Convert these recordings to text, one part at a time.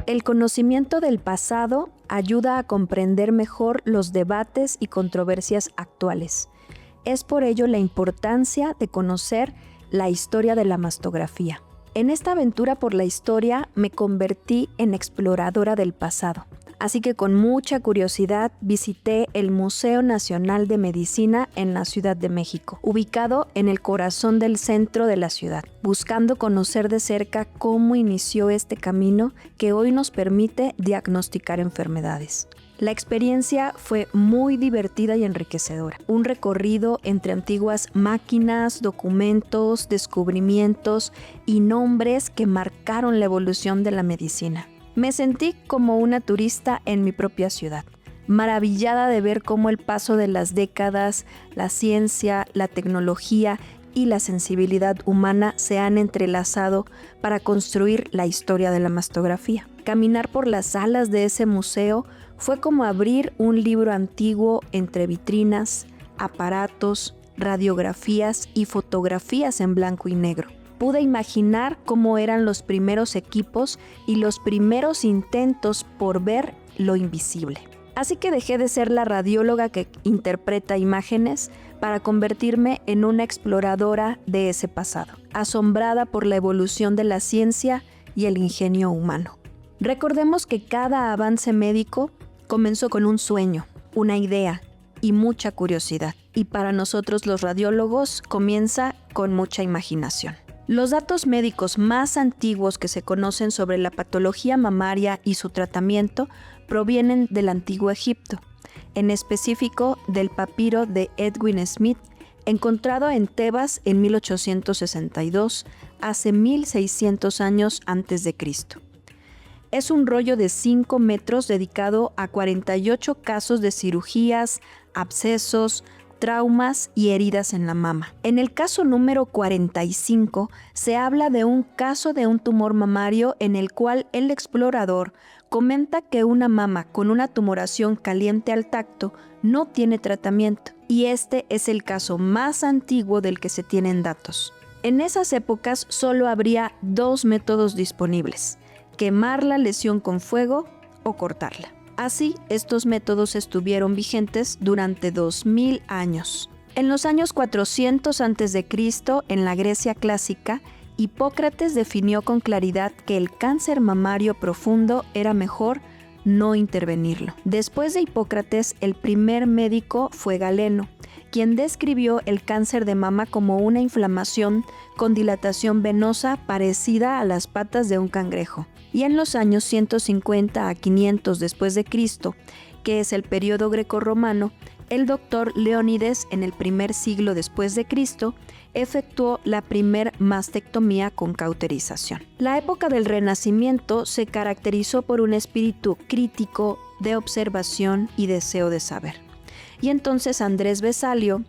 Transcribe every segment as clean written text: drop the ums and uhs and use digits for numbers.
El conocimiento del pasado ayuda a comprender mejor los debates y controversias actuales. Es por ello la importancia de conocer la historia de la mastografía. En esta aventura por la historia me convertí en exploradora del pasado. Así que con mucha curiosidad visité el Museo Nacional de Medicina en la Ciudad de México, ubicado en el corazón del centro de la ciudad, buscando conocer de cerca cómo inició este camino que hoy nos permite diagnosticar enfermedades. La experiencia fue muy divertida y enriquecedora. Un recorrido entre antiguas máquinas, documentos, descubrimientos y nombres que marcaron la evolución de la medicina. Me sentí como una turista en mi propia ciudad, maravillada de ver cómo el paso de las décadas, la ciencia, la tecnología y la sensibilidad humana se han entrelazado para construir la historia de la mastografía. Caminar por las salas de ese museo fue como abrir un libro antiguo entre vitrinas, aparatos, radiografías y fotografías en blanco y negro. Pude imaginar cómo eran los primeros equipos y los primeros intentos por ver lo invisible. Así que dejé de ser la radióloga que interpreta imágenes para convertirme en una exploradora de ese pasado, asombrada por la evolución de la ciencia y el ingenio humano. Recordemos que cada avance médico comenzó con un sueño, una idea y mucha curiosidad. Y para nosotros los radiólogos comienza con mucha imaginación. Los datos médicos más antiguos que se conocen sobre la patología mamaria y su tratamiento provienen del Antiguo Egipto, en específico del papiro de Edwin Smith, encontrado en Tebas en 1862, hace 1600 años antes de Cristo. Es un rollo de 5 metros dedicado a 48 casos de cirugías, abscesos, traumas y heridas en la mama. En el caso número 45 se habla de un caso de un tumor mamario en el cual el explorador comenta que una mama con una tumoración caliente al tacto no tiene tratamiento, y este es el caso más antiguo del que se tienen datos. En esas épocas solo habría 2 métodos disponibles: quemar la lesión con fuego o cortarla. Así, estos métodos estuvieron vigentes durante 2000 años. En los años 400 a.C., en la Grecia clásica, Hipócrates definió con claridad que el cáncer mamario profundo era mejor no intervenirlo. Después de Hipócrates, el primer médico fue Galeno, quien describió el cáncer de mama como una inflamación con dilatación venosa parecida a las patas de un cangrejo. Y en los años 150 a 500 después de Cristo, que es el periodo grecorromano, el doctor Leónides, en el primer siglo después de Cristo, efectuó la primer mastectomía con cauterización. La época del Renacimiento se caracterizó por un espíritu crítico, de observación y deseo de saber. Y entonces Andrés Vesalio,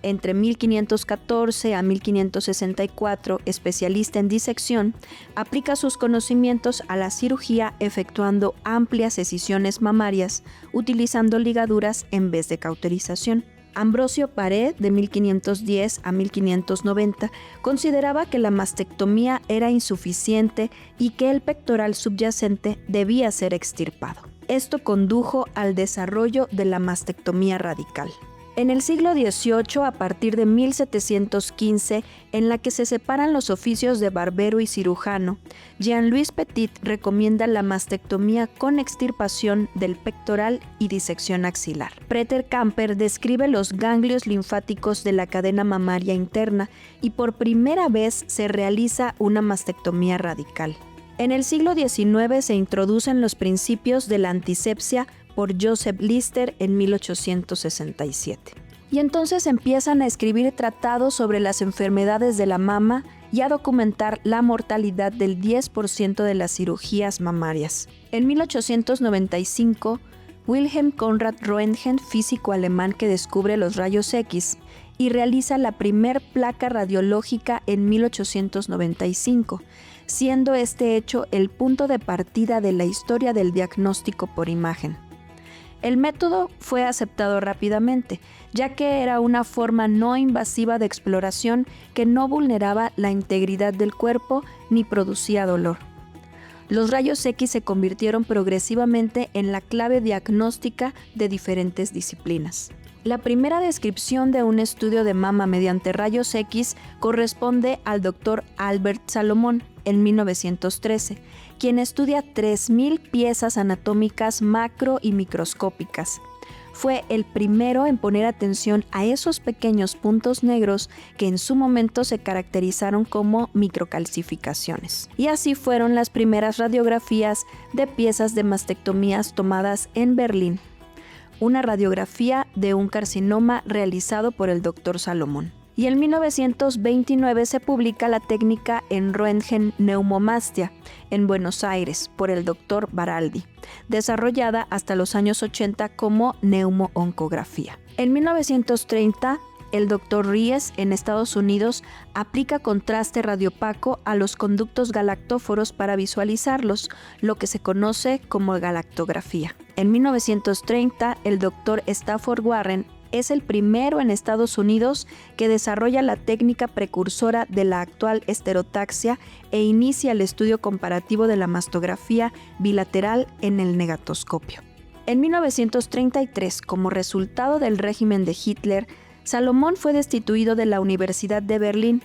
entre 1514 a 1564, especialista en disección, aplica sus conocimientos a la cirugía efectuando amplias excisiones mamarias, utilizando ligaduras en vez de cauterización. Ambrosio Paré, de 1510 a 1590, consideraba que la mastectomía era insuficiente y que el pectoral subyacente debía ser extirpado. Esto condujo al desarrollo de la mastectomía radical. En el siglo XVIII, a partir de 1715, en la que se separan los oficios de barbero y cirujano, Jean-Louis Petit recomienda la mastectomía con extirpación del pectoral y disección axilar. Peter Camper describe los ganglios linfáticos de la cadena mamaria interna y por primera vez se realiza una mastectomía radical. En el siglo XIX se introducen los principios de la antisepsia por Joseph Lister en 1867. Y entonces empiezan a escribir tratados sobre las enfermedades de la mama y a documentar la mortalidad del 10% de las cirugías mamarias. En 1895, Wilhelm Conrad Röntgen, físico alemán que descubre los rayos X, y realiza la primer placa radiológica en 1895, siendo este hecho el punto de partida de la historia del diagnóstico por imagen. El método fue aceptado rápidamente, ya que era una forma no invasiva de exploración que no vulneraba la integridad del cuerpo ni producía dolor. los rayos X se convirtieron progresivamente en la clave diagnóstica de diferentes disciplinas. La primera descripción de un estudio de mama mediante rayos X corresponde al Dr. Albert Salomón en 1913, quien estudia 3.000 piezas anatómicas macro y microscópicas. Fue el primero en poner atención a esos pequeños puntos negros que en su momento se caracterizaron como microcalcificaciones. Y así fueron las primeras radiografías de piezas de mastectomías tomadas en Berlín. Una radiografía de un carcinoma realizado por el Dr. Salomón. Y en 1929 se publica la técnica en Röntgen-neumomastia en Buenos Aires por el Dr. Baraldi, desarrollada hasta los años 80 como neumo-oncografía. En 1930, el Dr. Ries en Estados Unidos aplica contraste radiopaco a los conductos galactóforos para visualizarlos, lo que se conoce como galactografía. En 1930, el Dr. Stafford Warren es el primero en Estados Unidos que desarrolla la técnica precursora de la actual estereotaxia e inicia el estudio comparativo de la mastografía bilateral en el negatoscopio. En 1933, como resultado del régimen de Hitler, Salomón fue destituido de la Universidad de Berlín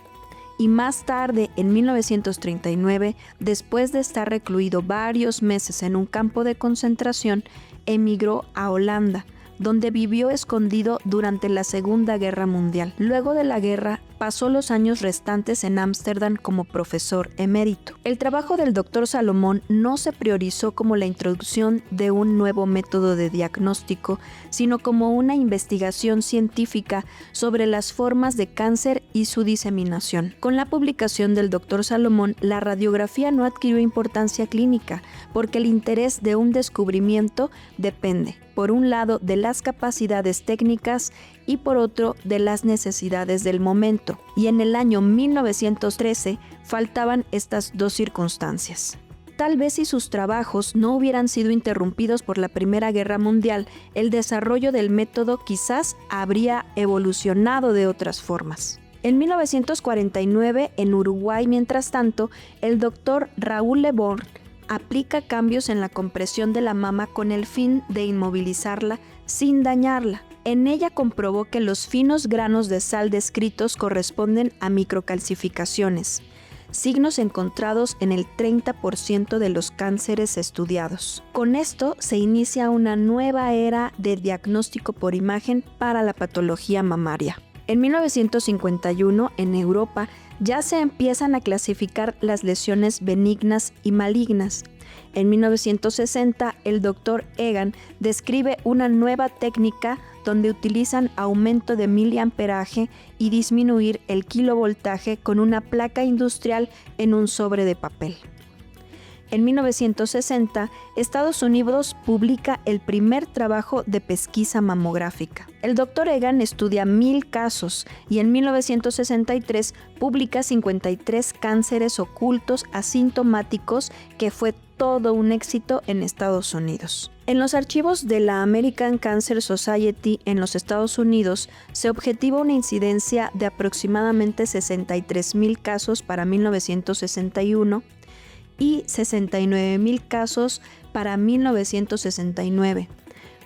y más tarde, en 1939, después de estar recluido varios meses en un campo de concentración, emigró a Holanda, donde vivió escondido durante la Segunda Guerra Mundial. Luego de la guerra, pasó los años restantes en Ámsterdam como profesor emérito. El trabajo del Dr. Salomón no se priorizó como la introducción de un nuevo método de diagnóstico, sino como una investigación científica sobre las formas de cáncer y su diseminación. Con la publicación del Dr. Salomón, la radiografía no adquirió importancia clínica, porque el interés de un descubrimiento depende, por un lado, de las capacidades técnicas y por otro, de las necesidades del momento. Y en el año 1913 faltaban estas dos circunstancias. Tal vez si sus trabajos no hubieran sido interrumpidos por la Primera Guerra Mundial, el desarrollo del método quizás habría evolucionado de otras formas. En 1949, en Uruguay, mientras tanto, el doctor Raúl Le Born aplica cambios en la compresión de la mama con el fin de inmovilizarla sin dañarla. En ella comprobó que los finos granos de sal descritos corresponden a microcalcificaciones, signos encontrados en el 30% de los cánceres estudiados. Con esto se inicia una nueva era de diagnóstico por imagen para la patología mamaria. En 1951, en Europa, ya se empiezan a clasificar las lesiones benignas y malignas. En 1960, el Dr. Egan describe una nueva técnica donde utilizan aumento de miliamperaje y disminuir el kilovoltaje con una placa industrial en un sobre de papel. En 1960, Estados Unidos publica el primer trabajo de pesquisa mamográfica. El Dr. Egan estudia 1,000 casos y en 1963 publica 53 cánceres ocultos asintomáticos, que fue todo un éxito en Estados Unidos. En los archivos de la American Cancer Society en los Estados Unidos se objetiva una incidencia de aproximadamente 63,000 casos para 1961 y 69,000 casos para 1969,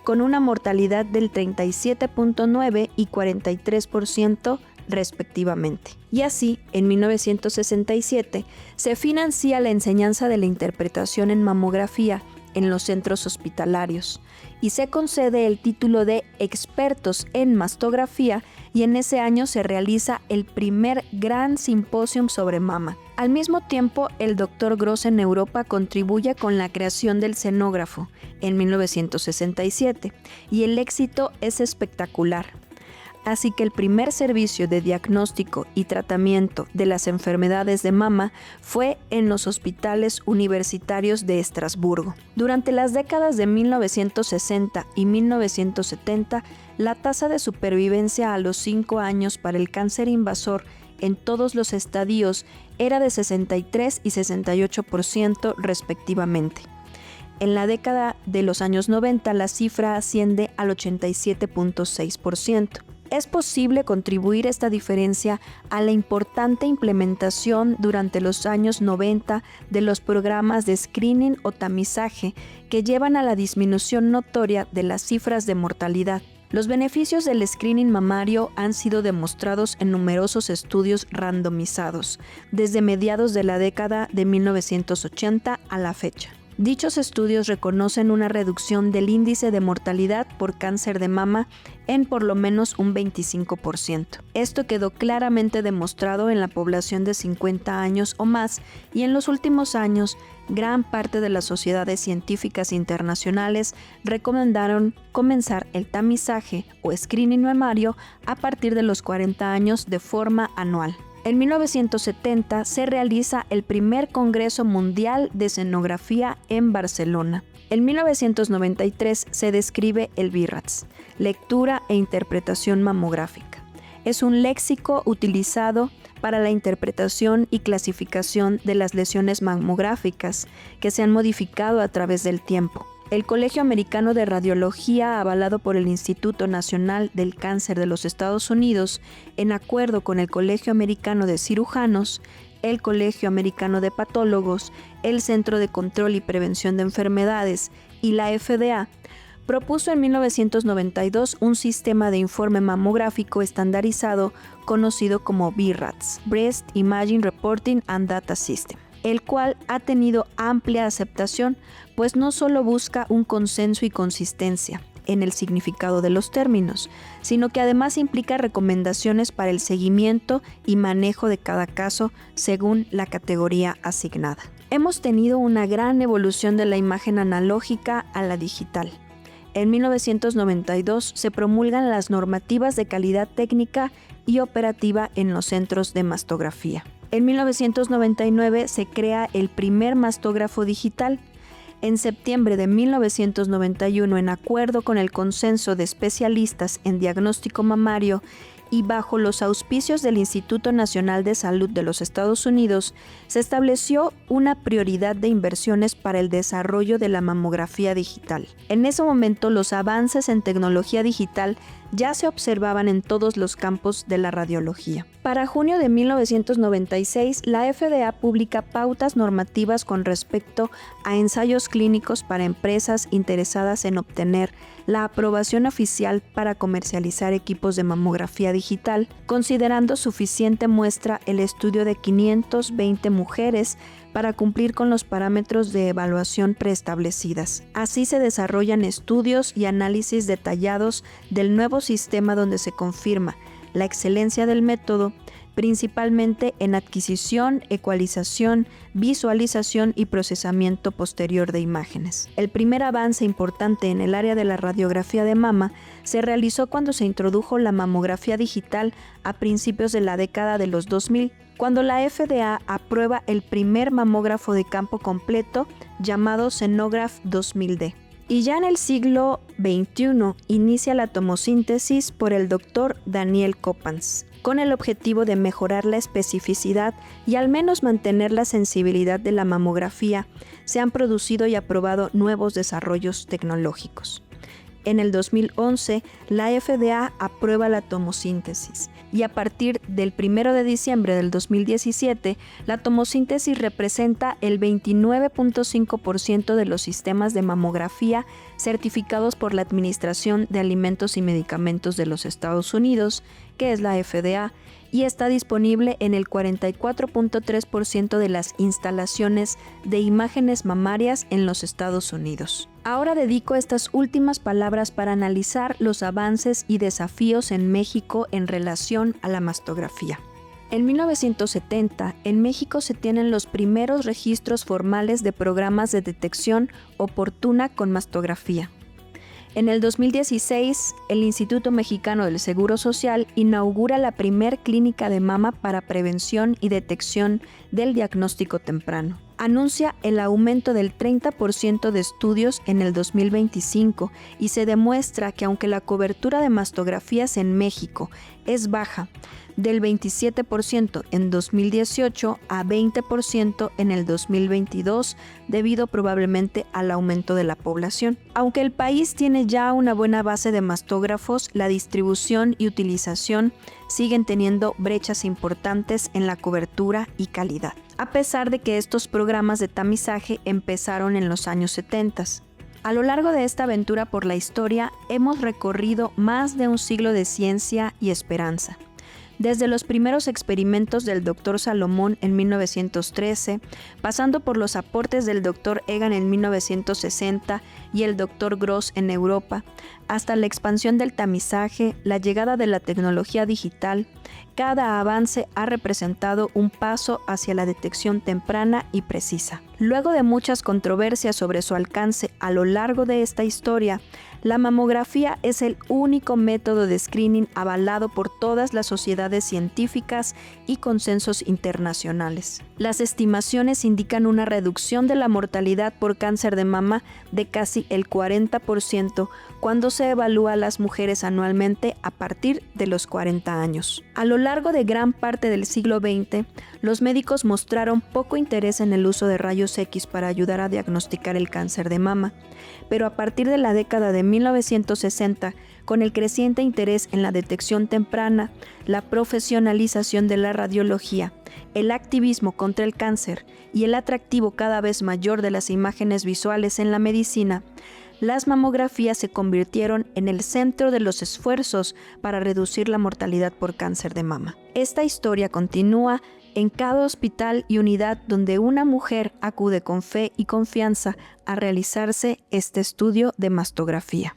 con una mortalidad del 37.9 y 43% respectivamente. Y así, en 1967, se financia la enseñanza de la interpretación en mamografía en los centros hospitalarios y se concede el título de expertos en mastografía, y en ese año se realiza el primer gran simposium sobre mama. Al mismo tiempo, el Dr. Gross en Europa contribuye con la creación del cenógrafo en 1967 y el éxito es espectacular. Así que el primer servicio de diagnóstico y tratamiento de las enfermedades de mama fue en los hospitales universitarios de Estrasburgo. Durante las décadas de 1960 y 1970, la tasa de supervivencia a los 5 años para el cáncer invasor en todos los estadios era de 63 y 68% respectivamente. En la década de los años 90, la cifra asciende al 87.6%. Es posible contribuir esta diferencia a la importante implementación durante los años 90 de los programas de screening o tamizaje que llevan a la disminución notoria de las cifras de mortalidad. Los beneficios del screening mamario han sido demostrados en numerosos estudios randomizados, desde mediados de la década de 1980 a la fecha. Dichos estudios reconocen una reducción del índice de mortalidad por cáncer de mama en por lo menos un 25%. Esto quedó claramente demostrado en la población de 50 años o más y en los últimos años, gran parte de las sociedades científicas internacionales recomendaron comenzar el tamizaje o screening mamario a partir de los 40 años de forma anual. En 1970 se realiza el primer Congreso Mundial de Sonografía en Barcelona. En 1993 se describe el BIRADS, lectura e interpretación mamográfica. Es un léxico utilizado para la interpretación y clasificación de las lesiones mamográficas que se han modificado a través del tiempo. El Colegio Americano de Radiología, avalado por el Instituto Nacional del Cáncer de los Estados Unidos, en acuerdo con el Colegio Americano de Cirujanos, el Colegio Americano de Patólogos, el Centro de Control y Prevención de Enfermedades y la FDA, propuso en 1992 un sistema de informe mamográfico estandarizado conocido como BIRADS, Breast Imaging Reporting and Data System, el cual ha tenido amplia aceptación, pues no solo busca un consenso y consistencia en el significado de los términos, sino que además implica recomendaciones para el seguimiento y manejo de cada caso según la categoría asignada. Hemos tenido una gran evolución de la imagen analógica a la digital. En 1992 se promulgan las normativas de calidad técnica y operativa en los centros de mastografía. En 1999 se crea el primer mastógrafo digital. En septiembre de 1991, en acuerdo con el consenso de especialistas en diagnóstico mamario y bajo los auspicios del Instituto Nacional de Salud de los Estados Unidos, se estableció una prioridad de inversiones para el desarrollo de la mamografía digital. En ese momento, los avances en tecnología digital ya se observaban en todos los campos de la radiología. Para junio de 1996, la FDA publica pautas normativas con respecto a ensayos clínicos para empresas interesadas en obtener la aprobación oficial para comercializar equipos de mamografía digital, considerando suficiente muestra el estudio de 520 mujeres para cumplir con los parámetros de evaluación preestablecidas. Así se desarrollan estudios y análisis detallados del nuevo sistema donde se confirma la excelencia del método, principalmente en adquisición, ecualización, visualización y procesamiento posterior de imágenes. El primer avance importante en el área de la radiografía de mama se realizó cuando se introdujo la mamografía digital a principios de la década de los 2000, cuando la FDA aprueba el primer mamógrafo de campo completo llamado Senograph 2000D. Y ya en el siglo XXI inicia la tomosíntesis por el Dr. Daniel Coppens, con el objetivo de mejorar la especificidad y al menos mantener la sensibilidad de la mamografía. Se han producido y aprobado nuevos desarrollos tecnológicos. En el 2011, la FDA aprueba la tomosíntesis y a partir del 1 de diciembre del 2017, la tomosíntesis representa el 29.5% de los sistemas de mamografía certificados por la Administración de Alimentos y Medicamentos de los Estados Unidos, que es la FDA, y está disponible en el 44.3% de las instalaciones de imágenes mamarias en los Estados Unidos. Ahora dedico estas últimas palabras para analizar los avances y desafíos en México en relación a la mastografía. En 1970, en México se tienen los primeros registros formales de programas de detección oportuna con mastografía. En el 2016, el Instituto Mexicano del Seguro Social inaugura la primer clínica de mama para prevención y detección del diagnóstico temprano. anuncia el aumento del 30% de estudios en el 2025 y se demuestra que aunque la cobertura de mastografías en México es baja, del 27% en 2018 a 20% en el 2022, debido probablemente al aumento de la población. Aunque el país tiene ya una buena base de mastógrafos, la distribución y utilización siguen teniendo brechas importantes en la cobertura y calidad, a pesar de que estos programas de tamizaje empezaron en los años 70. A lo largo de esta aventura por la historia, hemos recorrido más de un siglo de ciencia y esperanza. Desde los primeros experimentos del Dr. Salomón en 1913, pasando por los aportes del Dr. Egan en 1960 y el Dr. Gross en Europa, hasta la expansión del tamizaje, la llegada de la tecnología digital, cada avance ha representado un paso hacia la detección temprana y precisa. Luego de muchas controversias sobre su alcance a lo largo de esta historia, la mamografía es el único método de screening avalado por todas las sociedades científicas y consensos internacionales. Las estimaciones indican una reducción de la mortalidad por cáncer de mama de casi el 40% cuando se evalúa a las mujeres anualmente a partir de los 40 años. A lo largo de gran parte del siglo XX, los médicos mostraron poco interés en el uso de rayos X para ayudar a diagnosticar el cáncer de mama, pero a partir de la década de 1960, con el creciente interés en la detección temprana, la profesionalización de la radiología, el activismo contra el cáncer y el atractivo cada vez mayor de las imágenes visuales en la medicina, las mamografías se convirtieron en el centro de los esfuerzos para reducir la mortalidad por cáncer de mama. Esta historia continúa en cada hospital y unidad donde una mujer acude con fe y confianza a realizarse este estudio de mastografía.